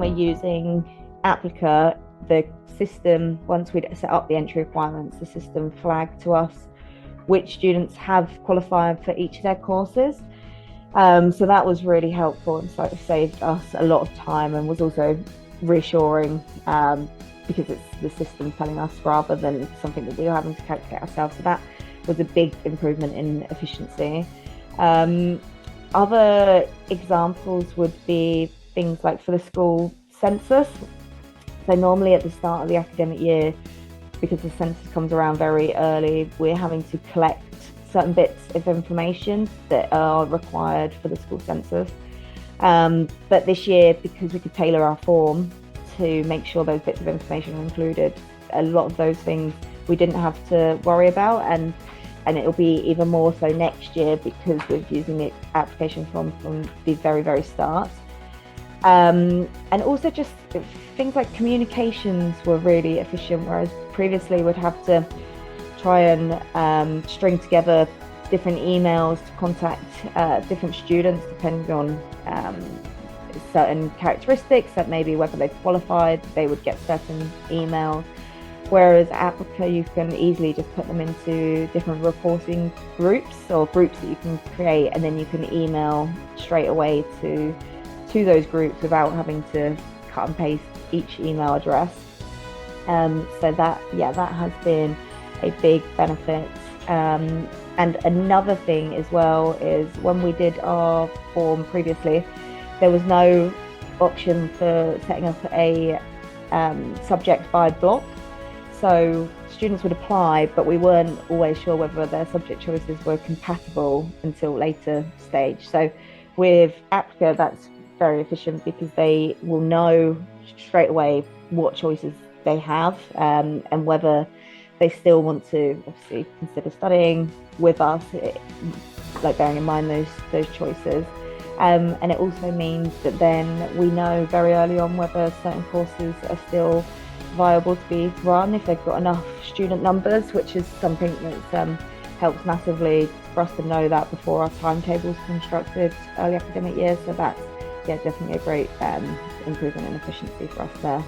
we're using Applicaa, the system, once we'd set up the entry requirements, the system flagged to us which students have qualified for each of their courses. So that was really helpful and sort of saved us a lot of time, and was also reassuring because it's the system telling us rather than something that we were having to calculate ourselves. So that was a big improvement in efficiency. Other examples would be things like for the school census. So normally at the start of the academic year, because the census comes around very early, we're having to collect certain bits of information that are required for the school census. But this year, because we could tailor our form to make sure those bits of information are included, a lot of those things we didn't have to worry about, and it'll be even more so next year because we're using the application form from the very, very start. And also just things like communications were really efficient, whereas previously we'd have to try and string together different emails to contact different students depending on certain characteristics, that maybe whether they've qualified, they would get certain emails. Whereas Applicaa, you can easily just put them into different reporting groups or groups that you can create, and then you can email straight away to those groups without having to cut and paste each email address. So that has been a big benefit. And another thing as well is when we did our form previously, there was no option for setting up a subject by block. So students would apply, but we weren't always sure whether their subject choices were compatible until later stage. So with Applicaa, that's very efficient because they will know straight away what choices they have, and whether they still want to obviously consider studying with us, like bearing in mind those choices. And it also means that then we know very early on whether certain courses are still viable to be run if they've got enough student numbers, which is something that helps massively for us to know that before our timetables are constructed early academic year. So that's definitely a great improvement in efficiency for us there.